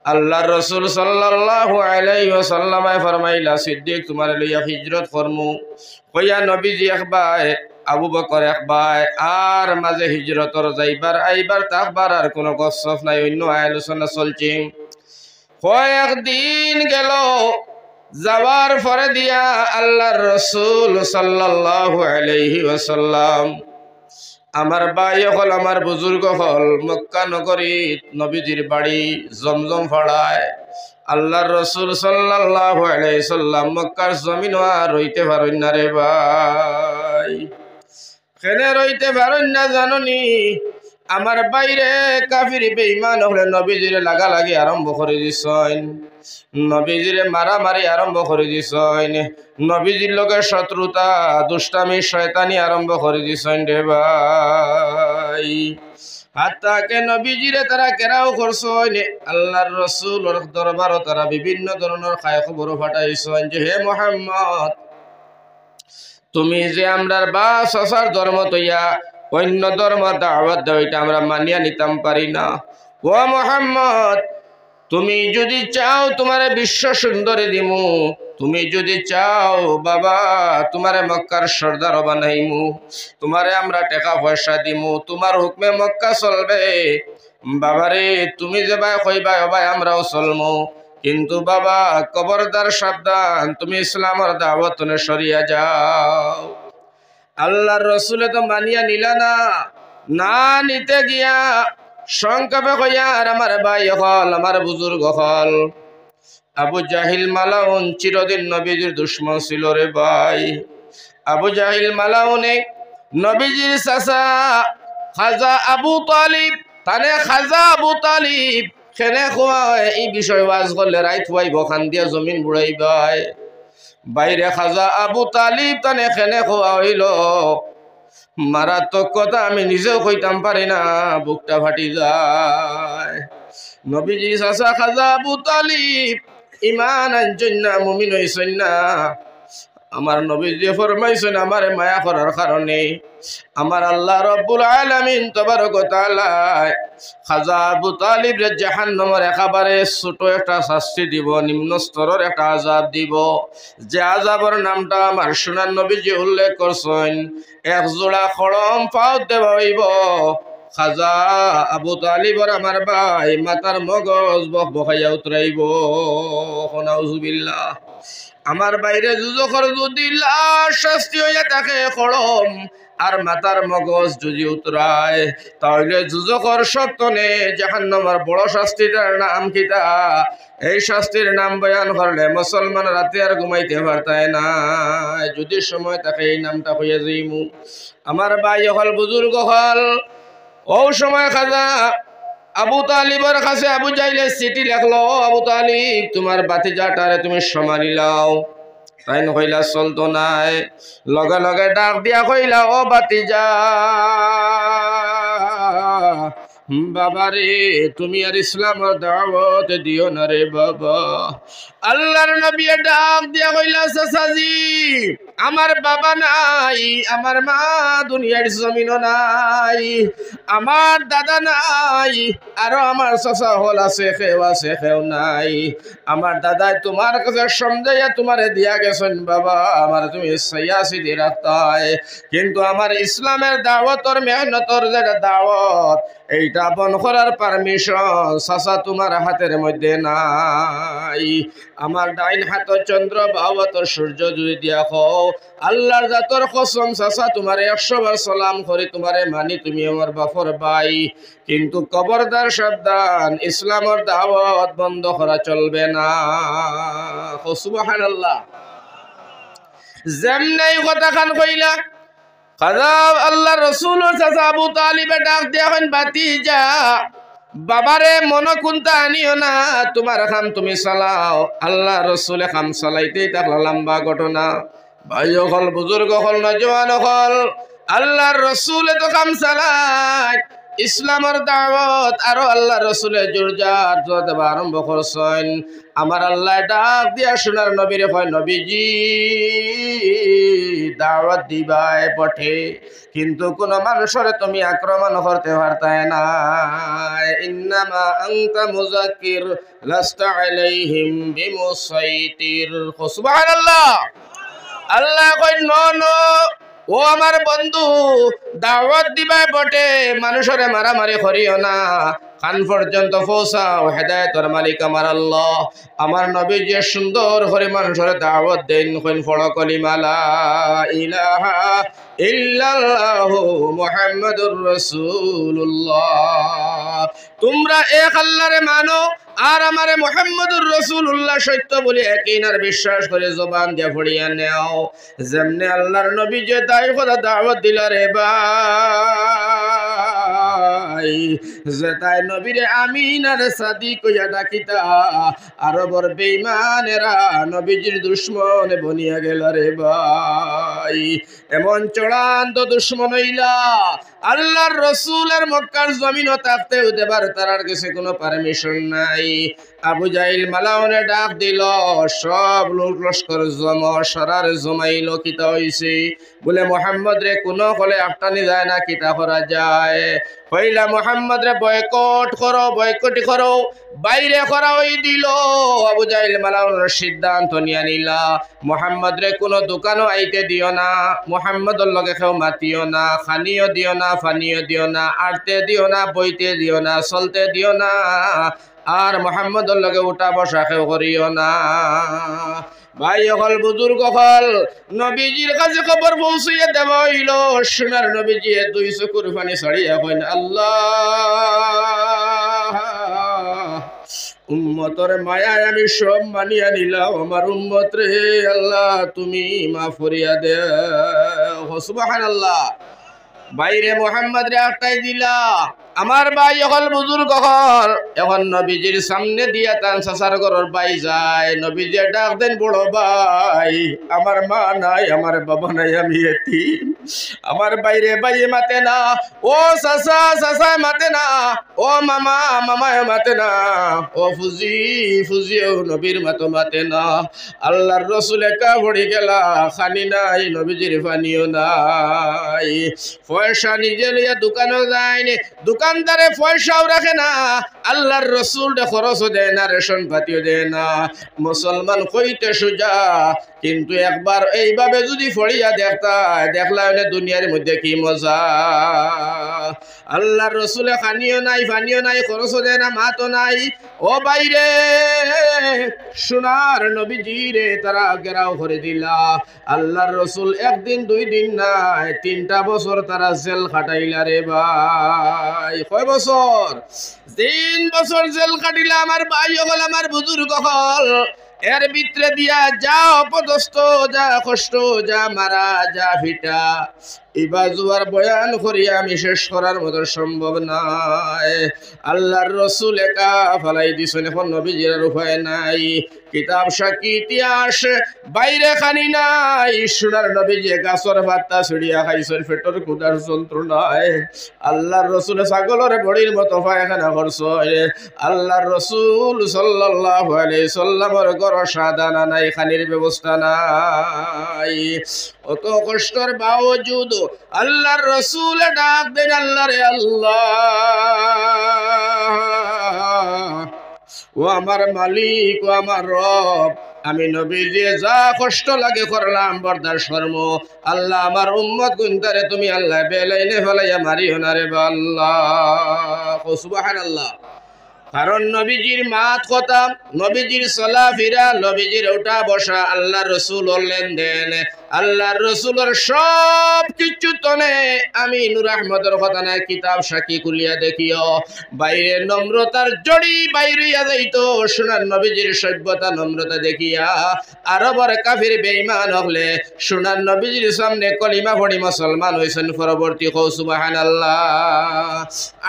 আল্লাহর রাসূল সাল্লাল্লাহু আলাইহি ওয়াসাল্লাম ফরমাইলা সিদ্দিক তোমার লইয়া হিজরত করমু কইয়া নবীজি একবার আবু বকর একবার আর মাঝে হিজরতর যাইবার আইবার তাকবার আর কোনো গসফ নাই অন্য আলোচনা চলছে কয়েকদিন গেল যাওয়ার পরে দিয়া আল্লাহর রাসূল সাল্লাল্লাহু আলাইহি ওয়াসাল্লাম আমার ভাই হল আমার বুজুর্গ হল মক্কা নগরীত নবীজির বাড়ি জমজম ফাড়ায় আল্লাহর রাসূল সাল্লাল্লাহু আলাইহি সাল্লাম মক্কার জমিন আর রইতে পারেন না রে ভাই কেনে রইতে পারেন না জাননি আমার বাইরে কাফির বেঈমান হলে নবীজিরে লাগালাগি আরম্ভ করে দিছেন নবীজিরে মারামারি আরম্ভ করে দিছেন নবীজির লগে শত্রুতা দুষ্টামি শয়তানি আরম্ভ করে দিছেন রে ভাই হাত্তাকে নবীজিরে তারা কেরাও করছেন আল্লাহর রাসূলের দরবারও তারা বিভিন্ন ধরনের খায় খবর ফাটাইছেন যে হে মুহাম্মদ তুমি যে আমরার বা সসার ধর্ম তৈয়া অন্য ধর্ম দাওয়াত দাও এটা আমরা মানিয়া নিতাম পারি না ও মুহাম্মদ তুমি যদি চাও তোমারে বিশ্ব সুন্দরী দিমু তুমি যদি চাও বাবা তোমারে মক্কার সর্দার বানাইমু তোমারে আমরা টাকা পয়সা দিমু তোমার হুকমে মক্কা চলবে বাবারে তুমি যে ভাই কইবা ভাই আমরাও চলমু কিন্তু বাবা খবরদার সাবধান তুমি ইসলামের দাওয়াত সরিয়া যাও আল্লাহর রাসূলে তো মানিয়া নিলা না নিতে গিয়া সংক্ষেপে কইয়া আর আমার ভাই হল আমার বুজুর্গ হল আবু জাহিল মালাউন চিরদিন নবীজির দুশমন ছিল রে ভাই আবু জাহিল মালাউনে নবীজির চাচা খাজা আবু তালিব তানে খাজা আবু তালিব খেনে খোয়ায় এই বিষয় ওয়াজ করলে রাইত হইব খান দিয়া জমিন বুড়াইবাই বাইরে খাজা আবু তালিব তানে খেনে খোয়া হইল মারাত্মক কথা আমি নিজেও কইতাম পারি না বুকটা ফাটি যায় নবীজি চাচা খাজা আবু তালিব ইমান আনছেন না মুমিন হইছেন না আমার নবীজি ফরমাইছেন আমারে মায়া করার কারণে আমার আল্লাহ রব্বুল আলামিন তাবারক ওয়া তাআলা খাজা আবু তালিব রে জাহান্নামের একেবারে ছোট একটা শাস্তি দিব নিম্ন স্তরের একটা আযাব দিব যে আযাবের নামটা আমার সোনার নবীজি উল্লেখ করছেন এক জোড়া খড়ম পাও দেব হইব খাজা আবু তালিবর আমার ভাই মাতার মগজ বখাইয়া উতরাইব নাউজুবিল্লাহ আমার বাইরে যুজকর যদি লাশ শাস্তি হইয়া থাকে খড়ম আর মাতার মগজ যদি উতরায় তাহলে যুজকর সত্যনে জাহান্নামের বড় শাস্তিটার নাম কিতা এই শাস্তির নাম বয়ান করলে মুসলমান রাতে আর ঘুমাইতে পারতায় না যদি সময় থাকে এই নামটা হইয়া যাইমু আমার ভাই হল বুজুর্গ হল ও সময় খাজা আবু তালিবের কাছে আবু জাইলে চিঠি লেখলো আবু তালিব তোমার বাতিজাটারে তুমি সমানি লাও তাই কইলা চলতো নাই লগে লগে ডাক দিয়া কইলা ও বাতিজা বাবারে তুমি আর ইসলামের দাওয়াত দিও না রে বাবা আল্লাহর নবী ডাক দিয়া কইলা চাচাজি আমার বাবা নাই আমার মা দুনিয়ার জমিনও নাই আমার দাদা নাই আরো আমার চাচা হল আছে কেউ নাই আমার দাদাই তোমার কাছে সমঝাইয়া তোমারে দিয়া গেছেন বাবা আমার তুমি সৈয়াসি দিয়ে রাখতাই কিন্তু আমার ইসলামের দাওয়াতর মেহনতর যেটা দাওয়াত এইটা বন করার পারমিশন চাচা তোমার হাতের মধ্যে নাই আমার ডাইন হাত চন্দ্র বাবত সূর্য যদি দিয়া হও আল্লাহর জাতর কসম চাচা তোমারে 100 বার সালাম করি তোমারে মানি তুমি আমার বাপর ভাই কিন্তু খবরদার সাবধান ইসলামের দাওয়াত বন্ধ করা চলবে না সুবহানাল্লাহ যেমনি কথা খান কইলা খাজা আল্লাহ রাসূল চাচা আবু তালিবে ডাক দিয়া হন বাতিজা বাবারে মন কুনতা আনিও না তোমার কাম তুমি চালাও আল্লাহ রাসূলে কাম চালাইতেই থাকলা লম্বা ঘটনা ভাই হল বুজুর্গ হল নজওয়ান হল আল্লাহর রাসূলে তো কাম চালায় ইসলামের দাওয়াত আর আল্লাহ রাসূলে জোরজার দেব আরম্ভ করছেন আমার আল্লাহ ডাক দিয়া সোনার নবীরে কয় নবীজি দাওয়াত দিবাই বটে, কিন্তু কোন মানুষের তুমি আক্রমণ করতে পারতাই না। ইন্নামা আনতা মুযাক্কির লাস্তা আলাইহিম বিমুসাইতির। সুবহানাল্লাহ। আল্লাহ কই ন ন, ও আমার বন্ধু, দাওয়াত দিবাই বটে, মানুষের মারামারি করিও না, কান পর্যন্ত পৌঁছাও। হেদায়েতের মালিক আমার আল্লাহ। আমার নবী যে সুন্দর করে মানুষের দাওয়াত দেন, কইন পড়ো কলিমা লা ইলাহা ইল্লাল্লাহু মুহাম্মাদুর রাসূলুল্লাহ। তোমরা এক আল্লাহরে মানো আর আমারে মুহাম্মদুর রাসূলুল্লাহ সত্য বলে একইনার বিশ্বাস করে জবান দিয়ে পড়িয়া নেও। যেমনে আল্লাহর নবী যে দাওয়াত দিলা রে ভাই, যে তাই নবীরে আমিন আর সাদিক কইয়া ডাকিতা, আরবর বেঈমানেরা নবীজির দুশমন বনিয়া গেল রে ভাই। এমন চূড়ান্ত দুশমন হইলা, আল্লাহর রাসূলের মক্কার জমিনও থাকতে দেবার তার কাছে কোনো পারমিশন নাই। আবু জাহিল মালাউনে ডাক দিল, সব লোক লস্কর সরার জমাইল। কিতা হইছে বলে, মুহাম্মদ রে কোনো হলে আফটানি যায় না, কিতা করা যায়? কইলা মুহাম্মদ রে বয়কট করো, বয়কট করো, বাইরে করা হই দিল। আবু জাহিল মালাউনের সিদ্ধান্ত নিয়া নিলা, মুহাম্মদ রে কোনো দোকানও আইতে দিও না, মুহাম্মদর লগে কেউ মাতিও না, খানিও দিও না, ফানিও দিও না, আড়তে দিও না, বইতে দিও না, চলতে দিও না, আর মুহাম্মদর লগে উঠা বসা কেউ করিও না। ভাই হল, বুজুর্গ হল, নবীজির কাছে খবর পৌঁছিয়ে দেওয়া হইল। সোনার নবীজি দুই চকুর পানি ছড়িয়া কইন, আল্লাহ, উম্মতর মায়ায় আমি সব মানিয়া নিলাম, আমার উম্মত রে আল্লাহ তুমি মাফ করিয়া দে। সুবহানাল্লাহ। বাইরে মুহাম্মদ রে আটকাই দিলা। আমার ভাই হল, বুজুর্গ হল, এখন নবীজির সামনে দিয়া তান চাচার ঘরের বাই যায়। নবীজি ডাক দেন, বড় ভাই, আমার মা নাই, আমার বাবা নাই, আমি এতিম। আমার বাইরে বাইয়ে মাতে না, ও চাচা চাচায় মাতে না, ও মামা মামায় মাতে না, ও ফুজি ফুজিও নবীর মাতো মাতে না। আল্লাহর রাসূল একা পড়ে গেলা, খানি নাই, নবীজির পানিও নাই। পয়সা নিজে লইয়া দোকানও যায়নি, দোকানদারে পয়সাও রাখে না, আল্লাহর রাসূল খরচও দেয় না, রেশন পাতিও দেয় না। মুসলমান কইতে সুজা, কিন্তু একবার এইভাবে যদি ফড়িয়া দেখলা দুনিয়ার মধ্যে কি মজা। আল্লাহর রাসূলে খানিও নাই, পানিও নাই, খরচও দেয় না, মাতও নাই। ও বাইরে, সোনার নবীজি রে তারা ঘেরাও করে দিলা। আল্লাহর রাসূল একদিন দুই দিন নাই, 3টা বছর তারা জেল খাটাইলা রে ভাই। কয় বছর? 3 বছর জেল কাটিলা আমার ভাই হল, আমার বুজুর্গ হল। এর ভিতরে দিয়া যা অপদস্থ, যা কষ্ট, যা মারা, যা ফিটা, ইবাজুয়ার বয়ান করিয়া আমি শেষ করার মতো সম্ভব নাই। আল্লাহর রাসূল একা ফালাই দিছেন, এখন নবীজির উপায় নাই। কিতাব সাক্ষী ইতিহাস, বাইরে খানি নাই। সোনার নবীজি গাছর ভাতটা ছড়িয়া খাইছেন, পেটর ক্ষুধার যন্ত্রণায়। আল্লাহর রাসূল ছাগলের বড়ির মতো পায়খানা করছেন। আল্লাহর রাসূল সাল্লাল্লাহু আলাইহি সাল্লামের ঘর সাদানা নাই, খানির ব্যবস্থা নাই। অত কষ্টের বাওজুদ আল্লাহর রাসূল ডাক দেন, আল্লাহ রে আল্লাহ, ও আমার মালিক, ও আমার রব, আমি নবীজি যা কষ্ট লাগে করলাম বরদাস্ত করব। আল্লাহ, আমার উম্মত গুনতারে তুমি আল্লাহ বেলাইনে ফেলাইয়া মারিও না রে আল্লাহ। সুবহানাল্লাহ। কারণ নবীজির মাত কথা, নবীজির চলাফেরা, নবীজির ওঠা বসা, আল্লাহর রাসূলের লেনদেন, আল্লাহর রাসূলের সব কিছু তনে আমি নূর আহমদের কথা না, কিতাব সাক্ষী খুলিয়া দেখিও। বাইরে নম্রতার জড়ি বাইরিয়া যাইতো, সোনার নবীজির সভ্যতা নম্রতা দেখিয়া আরবের কাফির বেঈমান হলে সোনার নবীজির সামনে কলিমা পড়ি মুসলমান হইছেন পরবর্তী। সুবহানাল্লাহ।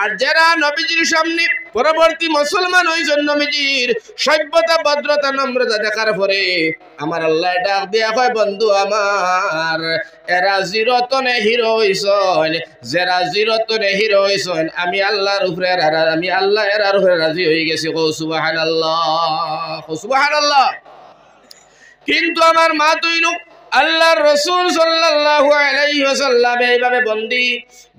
আর যারা নবীজির সামনে পরবর্তী মুসলমান হইছেন, নবীজির সভ্যতা, ভদ্রতা, নম্রতা দেখার পরে আমার আল্লাহ ডাক দিয়া কয়, বন্ধু আমার, এরা জিরতনে হিরো হইছেন, যারা জিরতনে হিরো হইছেন, আমি আল্লাহর উপরে, আমি আল্লাহ এরার উপরে রাজি হয়ে গেছি। সুবহানাল্লাহ, সুবহানাল্লাহ। কিন্তু আমার মা তৈল আল্লাহর রাসূল সাল্লাল্লাহু আলাইহি ওয়াসাল্লাম এইভাবে বন্দী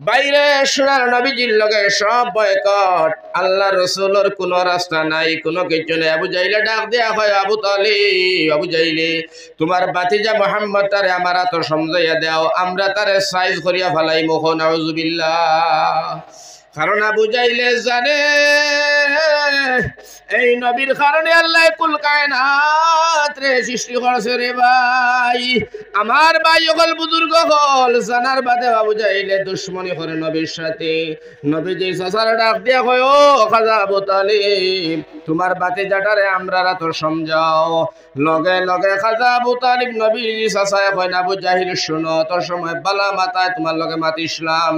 বাইরে সোনার নবীজির লগে সব বয়কট। আল্লাহর রাসূলের কোনো রাস্তা নাই, কোনো কিছু নাই। আবু জাইলে ডাক দেয়া হয়, আবু তালিব, আবু জাইলে তোমার ভাতিজা মুহাম্মদ তারে আমার এত সমঝাইয়া দাও, আমরা তারে সাইজ করিয়া ফেলাই মুখ। নাউজুবিল্লাহ। কারণ আবু জাইলে জানে এই নবীর কারণে আল্লাহ কুল কায়নাত রে সৃষ্টি করেছে রে ভাই। আমার ভাই হল বুজুর্গ হল জানার বাদে আবু জাইলে দুশ্মনী করে নবীর সাথে। নবীজি চাচার ডাক দিয়া কয়, ও খাজা আবু তালিব তোমার ভাতিজাটারে আমরা রাত সমঝাও। লগে লগে খাজা আবু তালিব নবীর চাচায় কয়, আবু জাহিল শুনো, অত সময় বালা মাথায় তোমার লগে মাতিসলাম,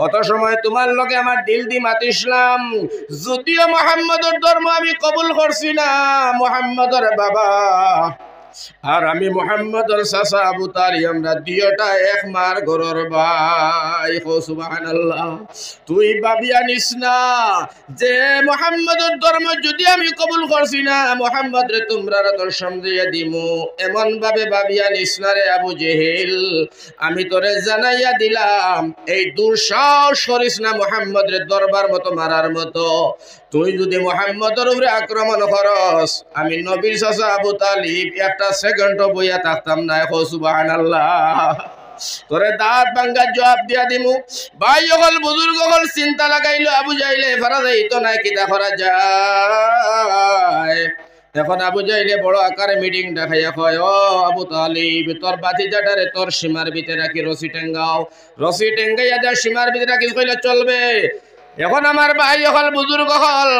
অত সময় তোমার লগে আমার দিল দি মাতিসলাম। যদিও মুহাম্মদের ধর্ম আমি কবুল করছি না, মুহাম্মদের বাবা আর আমি মুহাম্মদের চাচা আবু তালিব, আমরা দুইটা এক মার ঘরের ভাই। সুবহানাল্লাহ। তুই ভাবিয়া নিস না যে মুহাম্মদের ধর্ম যদি আমি কবুল করছি না, মুহাম্মদ রে তোমরা তোর সমঝাইয়া দিমু, এমন ভাবে ভাবিয়া নিস না রে আবু জেহেল। আমি তোরে জানাইয়া দিলাম এই দুঃসাহস করিস না মুহাম্মদ রে দরবার মতো মারার মতো। তুই যদি মুহাম্মদের উপরে আক্রমণ করস, আমি নবীর চাচা আবু তালিব একটা সেকেন্ডও বইয়া থাকতাম না। সুবহানাল্লাহ। তোরে দাঁত ভাঙ্গা জবাব দিয়া দিমু। ভাই হল বুজুর্গ হল চিন্তা লাগাইলো, আবু জাইলে ফারা যাইতো না, কিতা করা যায়। এখন আবু জাইলে বড় আকারে মিটিং দেখাইয়া কয়, ও আবু তালিব তোর ভাতিজাটারে তোর সীমার ভিতরে রাখি রশি টেঙ্গাও। রশি টেঙ্গাইয়া যা সীমার ভিতরে রাখি কইলে চলবে। এখন আমার ভাই হল বুজুর্গ হল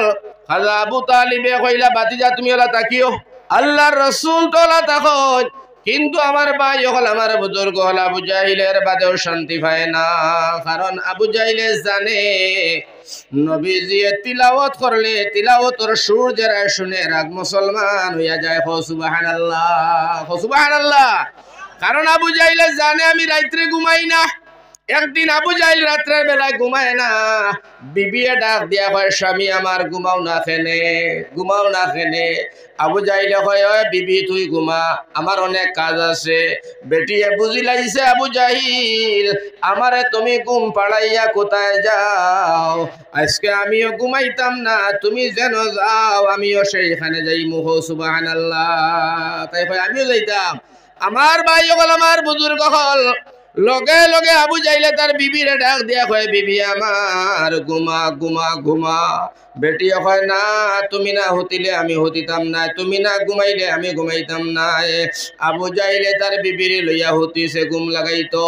খাজা আবু তালিবে কইলা, ভাতিজা তুমি ওলা তাকিও, আল্লাহর রাসূল তোলা তাকো। কিন্তু আমার ভাই হল আমার বুজুর্গ হল আবু জাহিলের বাদেও শান্তি পায় না। কারণ আবু জাহিলে জানে নবীজি তিলাওয়াত করলে তিলাওয়াতের সুর যারা শুনে রাগ মুসলমান হইয়া যায়। সুবহানাল্লাহ, সুবহানাল্লাহ। কারণ আবু জাহিলে জানে আমি রাত্রে ঘুমাই না। একদিন আবু জাহিল রাত্রের বেলায় ঘুমায় না, বিবিয়ে ডাক দিয়া হয়, স্বামী আমার ঘুমাও না খেনে, ঘুমাও না খেনে। আবু জাহিলে কয়, ও বিবি তুই ঘুমা, আমার অনেক কাজ আছে। বেটিয়ে বুঝি লাগিছে, আবু জাহিল আমারে তুমি ঘুম পাড়াইয়া কোথায় যাও, আজকে আমিও ঘুমাইতাম না, তুমি যেন যাও আমিও সেইখানে যাই মুহ। সুবহানাল্লাহ। তাই কয় আমিও যাইতাম। আমার ভাই হল আমার বুজুর্গ হল লগে লগে আবু জাইলে তার বিবিরে ডাক দিয়া কয়, বিবি আমার ঘুমা ঘুমা ঘুমা। বেটি কয়, না তুমি না হতিলে আমি হতিতাম না, তুমি না ঘুমাইলে আমি ঘুমাইতাম না। আবু জাইলে তার বিবিরে লইয়া হতিছে ঘুম লাগাইতো।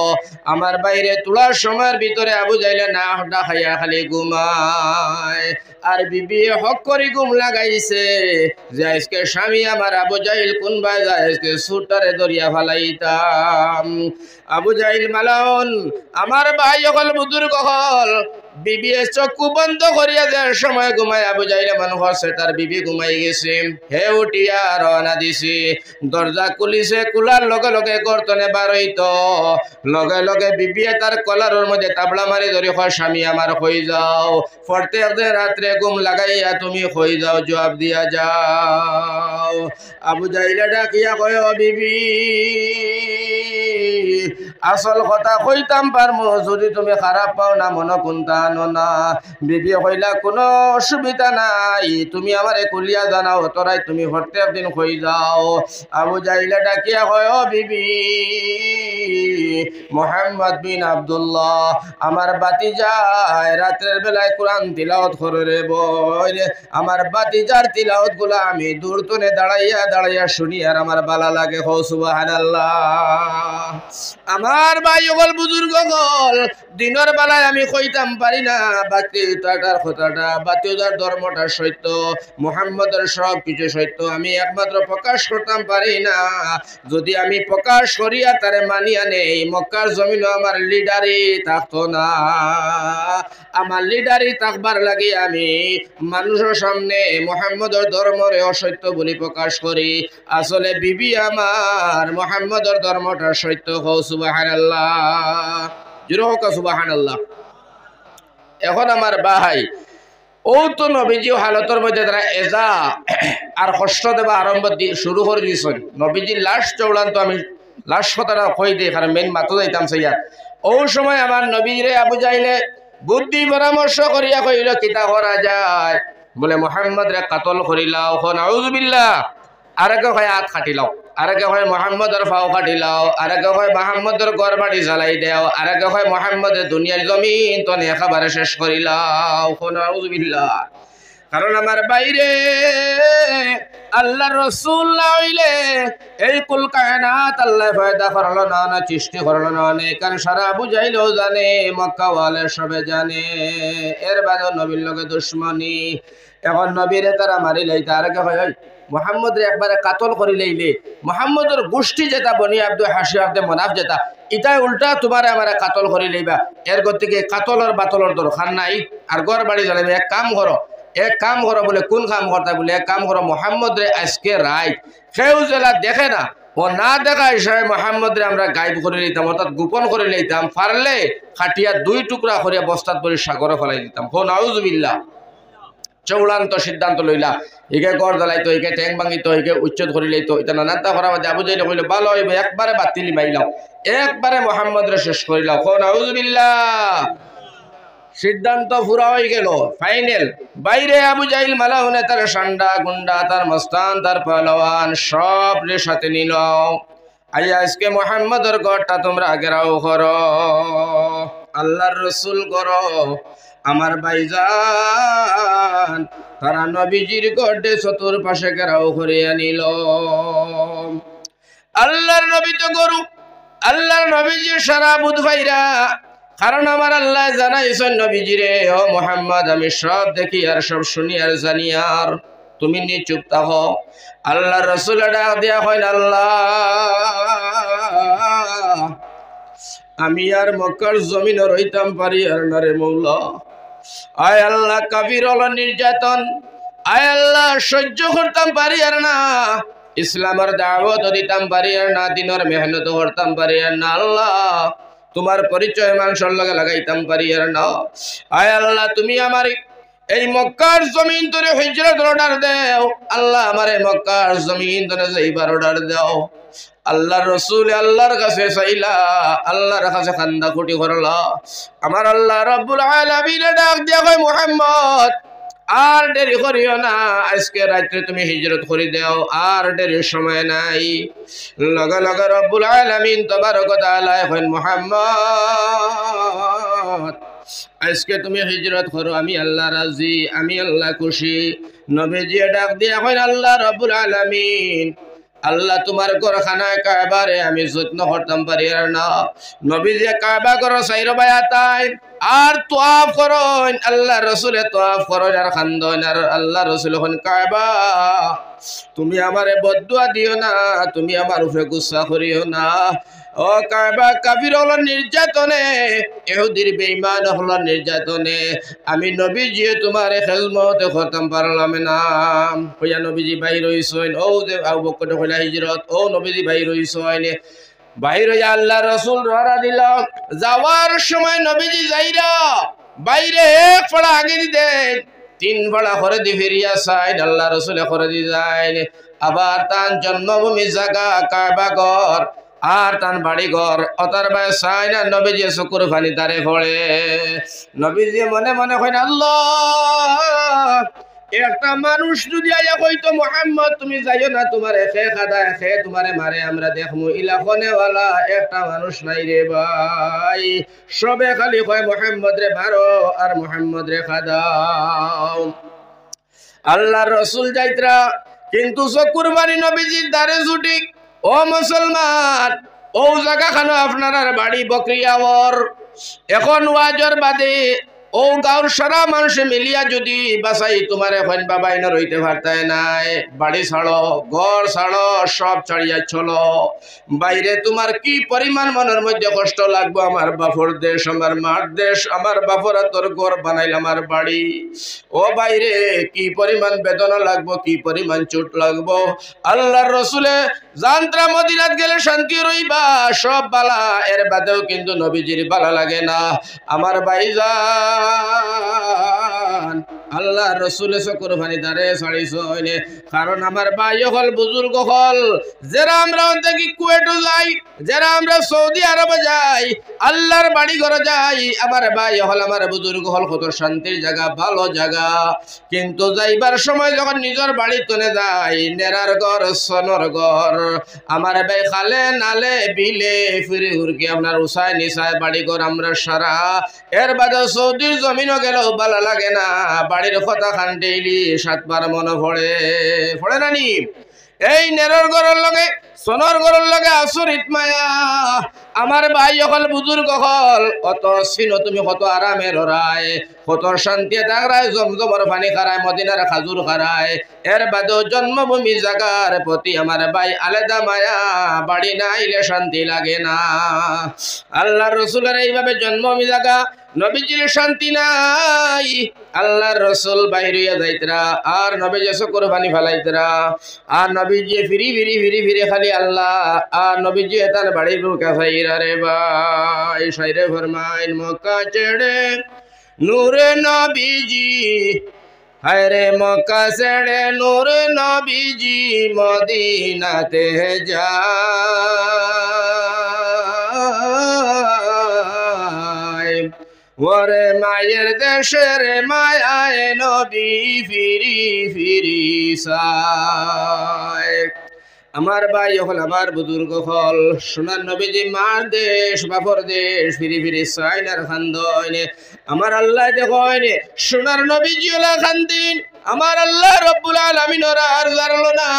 আমার বাইরে তোলার সময়ের ভিতরে আবু জাইলে না ডাকাইয়া খালি ঘুমায়। আর বিবি হক করে ঘুম লাগাইছে যে আজকে স্বামী আমার আবু জাইল কোন বাজায় আজকে সুটারে দরিয়া ফালাইতাম। আবু জাইল মালাউন আমার ভাই হল বুজুর্গ হল বিবি চক্ষু বন্ধ করিয়া দেওয়ার সময় ঘুমায়। আবু জাইল মনে করছে তার বিবি ঘুমাই গেছে, হে উঠিয়া রওনা দিছে। দরজা খুলিছে, খোলার লগে লগে গর্তনে বার হইতো। লগে লগে বিবি তার কলারের মধ্যে তাবলা মারি ধরে কয়, স্বামী আমার হয়ে যাও, প্রত্যেক দিন রাত্রে ঘুম লাগাইয়া তুমি হয়ে যাও, জবাব দিয়া যাও। আবু জাইলে ডাকিয়া কয়, ও বিবি আসল কথা কইতাম পারমু, যদি তুমি খারাপ পাও না মনে কোনটা আনো না। বিবি কইলা, কোনো অসুবিধা নাই, তুমি আমারে কুলিয়া জানাও, তোরাই তুমি প্রত্যেক দিন হয়ে যাও। আবু জাইলে ডাকিয়া কয়, ও বিবি মুহাম্মদ বিন আব্দুল্লাহ আমার বাতিজায় রাতের বেলায় কোরআন তিলাওয়াত করে রে বই। আমার বাতিজার তিলাওয়াত গুলা আমি দূর তনে দাঁড়াইয়া দাঁড়াইয়া শুনি আর আমার ভালো লাগে। সুবহানাল্লাহ। আমার ভাই হল বুজুর্গ হল দিনের বেলায় আমি কইতাম পারি না বাতিউতার কথাটা, বাতিউতার ধর্মটা সত্য, মুহাম্মদের সব কিছু সত্য, আমি একমাত্র প্রকাশ করতাম পারি না। যদি আমি প্রকাশ করিয়া তারে মানিয়া নেই, মক্কার জমিন আমার লিডারি থাকতো না। আমার লিডারি থাকবার লাগে আমি মানুষের সামনে মুহাম্মদের ধর্মরে অসত্য বলি প্রকাশ করি। আসলে বিবি আমার মুহাম্মদের ধর্মটা সত্য। সুবহানাল্লাহ, জোরে হোক সুবহানাল্লাহ। এখন আমার ভাই ও তো নবীজি হালতের মধ্যে তারা এজা আর কষ্ট দেবা আরম্ভ শুরু করে দিয়েছেন। নবীজির লাস্ট চৌড়ান্ত আমি লাস্ট কথাটা কই দিই, কারণ মেন মাতো যাইতাম সাইয়া। ও সময় আমার নবীরে আবু জাইলে বুদ্ধি পরামর্শ করিয়া কইল কিতা করা যায়, বলে মুহাম্মদ রে কাতল করিলাও, নাউযুবিল্লাহ। আরেকে কয় হাত কাটিলাও, আরেকে কয় মুহাম্মদের পাও কাটিলাও, আরেকে কয় মুহাম্মদের ঘর বাড়ি জ্বালাই দেও, আরেকে কয় মুহাম্মদের দুনিয়ার জমিন তো একেবারে শেষ করিলাও, নাউযুবিল্লাহ। কারণ আমার বাইরে আল্লাহ রসুল না হইলে এই কুল কায়নাত আল্লাহ পয়দা করলো না, না সৃষ্টি করলো না, কারণ সারা বুঝাইলেও জানে, মক্কা ওয়ালে সবে জানে এর বাদে নবীর লগে দুশ্মনী। এখন নবীরে তারা মারি লাইতে, আর কে হয় মুহাম্মদ রে একবারে কাতল করি লইলে মুহাম্মদের গোষ্ঠী যেটা বনি আব্দুল হাসি আব্দে মনাফ যেটা, ইটাই উল্টা তোমারে আমার কাতল করি লইবা। এর গতিকে কাতলর বাতলর দরকার নাই, আর ঘর বাড়ি জ্বালাইবে। এক কাম করো বলে, কোন কাম করতে বলে, এক কাম করো মোহাম্মদ রে আজকে রায় কেউ জেলা দেখে না, ও না দেখা হিসাবে মোহাম্মদ রে আমরা গায়েব করে নিতাম, অর্থাৎ গোপন করে নিতাম। পারলে খাটিয়া 2 টুকরা করিয়া বস্তাত করে সাগরে ফেলাই দিতাম। নাউযুবিল্লাহ। চৌড়ান্ত সিদ্ধান্ত লইলা, একে গড় জ্বালাইতো, একে ট্যাং ভাঙিতো, একে উচ্ছেদ করে লইতো। এটা নানানটা করা বাদে আবু জাইল কইল ভালো হইবে, একবারে বাতিল মাইলাও, একবারে মোহাম্মদ রে শেষ করিলাও। নাউযুবিল্লাহ। সিদ্ধান্ত পুরা হয়ে গেল, ফাইনাল। বাইরে আবু জাইল মালাউনে তার সান্ডা গুন্ডা, তার মস্তান, তার পালোয়ান সব রে সাথে নিল। আইয়া আজকে মুহাম্মদের গড়টা তোমরা ঘেরাও করো, আল্লাহর রসুল করো। আমার ভাইজান তারা নবীজির গড়ে চতুর্পাশে ঘেরাও করিয়া নিল। আল্লাহর নবী তো গরু, আল্লাহর নবীজি সারা বুধ ভাইরা, কারণ আমার আল্লাহ জানাইছেন নবীজিরে, ও মুহাম্মদ আমি সব দেখি আর সব শুনি আর জানি, আর তুমি নি চুপ থাকো। আল্লাহ রসুল ডাক দিয়া হয়, আল্লাহ আমি আর মক্কার জমিনে রইতাম পারি আর না রে মৌলা। আয় আল্লাহ কাফির হল নির্যাতন, আয় আল্লাহ সহ্য করতাম পারি আর না, ইসলামের দাওয়াত দিতাম পারি আর না, দিনের মেহনত করতাম পারি আর না, আল্লাহ তোমার পরিচয় মানুষের লগে লাগাইতাম পারি আর না। আয় আল্লাহ তুমি আমার এই মক্কার জমিন তোরে হিজরত অর্ডার দেও, আল্লাহ আমারে মক্কার জমিন তোরে যাইবার অর্ডার দেও। আল্লাহর রসুল আল্লাহর কাছে চাইলা, আল্লাহর কাছে কান্দা কুটি করলা। আমার আল্লাহ রাব্বুল আলামিন ডাক দিয়া কয় মুহাম্মদ আর দেরি করিও না, আজকে রাত্রে তুমি হিজরত করে দাও, আর দেরি সময় নাই। লগে লগে রব্বুল আলামিন তাবারক ওয়া তাআলা কয় মুহাম্মদ আজকে তুমি হিজরত করো, আমি আল্লাহ রাজি, আমি আল্লাহ খুশি। নবীজি ডাক দিয়া কয় আল্লাহ রাব্বুল আলামিন, আল্লাহ তোমার ঘরখানায় কাবারে আমি যত্ন করতাম পারি আর না। নবীজি কাবা করো সাইর বায়াতাই আর তোয়াফ করো, আল্লাহ রসুলে তোয়াফ করো আর খান্দন, আর আল্লাহ রসুল এখন কাবা তুমি আমারে বদুয়া দিও না, তুমি আমার উপরে গুসা করিও না। ও কাবা কাফির হলো নির্যাতনে, ইহুদির বেঈমান হলো নির্যাতনে, আমি নবীজি তোমার খেজমত করতাম পারলাম না। হইয়া নবীজি বাইর হইছেন, ও যে আবু বকর হইলা হিজরত, ও নবীজি বাইর হইছেন, বাইর হইয়া আল্লাহ রসুল রওনা দিল। যাওয়ার সময় নবীজি যাইরা বাইরে এক পড়া আগে দিতে 3 পড়া করে দি ফিরিয়া সাইন, আল্লাহ রসুল করে দি যায়। আবার তার জন্মভূমি জায়গা কাবা ঘর আর তার বাড়ি ঘর অতার বাই সাইন, আর নবীজি চকুর পানি তারে পড়ে। নবীজি মনে মনে কইন আল্লাহ, একটা মানুষ যদি আয়া কইতো মুহাম্মদ তুমি যাইও না, তোমার এখে খাদা এখে তোমারে মারে আমরা দেখমু, ইলাখনে ওয়ালা একটা মানুষ নাই রে ভাই, সবে খালি কয় মুহাম্মদ রে মারো আর মুহাম্মদ রে খাদাও। আল্লাহর রসুল যাইত্রা, কিন্তু চকুর বাড়ি নবীজির দ্বারে ছুটি। ও মুসলমান, ও জায়গা খানো আপনার বাড়ি বকরিয়াওয়ার, এখন ওয়াজর বাদে ও গাঁর সারা মানুষ মিলিয়া যদি বাসাই তোমার এখন বাবা এনে রইতে পারতায় নাই, বাড়ি ছাড়ো, ঘর ছাড়ো, সব ছাড়িয়া চলো বাইরে। তোমার কি পরিমাণ মনের মধ্যে কষ্ট লাগবো, আমার বাপর দেশ, আমার মার দেশ, আমার বাপরা তোর ঘর বানাইল আমার বাড়ি, ও বাইরে কি পরিমাণ বেদনা লাগবো, কি পরিমাণ চোট লাগবো। আল্লাহর রসুলে যান্ত্রা মদিনাত গেলে শান্তি রইবা, সব বালা, এর বাদেও কিন্তু নবীজির বালা লাগে না। আমার ভাইজান আল্লাহ রসুলের চকুর পানি তারে ছড়িছইনে। কারণ আমার ভাই হল বুজুর্গ হল, যারা আমরা দেখি কুয়েটে যাই, যারা আমরা সৌদি আরবে যাই, আল্লাহর বাড়ি ঘরে যাই, আমার ভাই হল আমার বুজুর্গ হল কত শান্তির জায়গা, ভালো জায়গা। কিন্তু যাইবার সময় যখন নিজের বাড়ি চলে যাই, নেরার ঘর সনর ঘর, আমার ভাই খালে নালে বিলে ফিরে ঘুরকি আপনার উষায় নিশায় বাড়ি ঘর আমরা সারা। এর বাদে সৌদির জমিনও গেলেও ভালো লাগে না, বাড়ির কথা খান ডেইলি 7 বার মনে পড়ে নানি। এই নেরর ঘরের লগে সোনর ঘরের লগে আসরিত মায়া। আমার ভাই হল বুজুর্গ হল, কত সিন তুমি কত আরামে ররায়, কত শান্তি থাকরায়, জমজমর পানি খারায়, মদিনার খাজুর খারায়। এর বাদেও জন্মভূমি জাগার প্রতি আমার ভাই আলাদা মায়া, বাড়ি না আইলে শান্তি লাগে না। আল্লাহ রসুলের এইভাবে জন্মভূমি জাগা, নবীজির শান্তি নাই। আল্লাহর রসুল বাইরিয়া যাইতরা, আর নবীজি চকুর পানি ফেলাইতরা, আর নবীজি ফিরি খালি আল্লাহ, আর নবীজি তার বাড়ির বুকে ফাইরা রে ভাই সাইরে ফরমাইন মক্কা ছেড়ে নূরে নবীজি, হায়রে মক্কা ছেড়ে নূরে নবীজি মদিনাতে যায়। ওরে মায়ের দেশের মায়ায় নবী ফিরি সায়। আমার ভাই হল আমার বুজুর্গ হল, সোনার নবীজি মার দেশ বাপর দেশ ফিরি সাইনার খান্দনে। আমার আল্লাহ দেখনে সোনার নবীজি হলা খান্দিন, আমার আল্লাহ রব্বুল আলামিন ওরা আর জানলো না।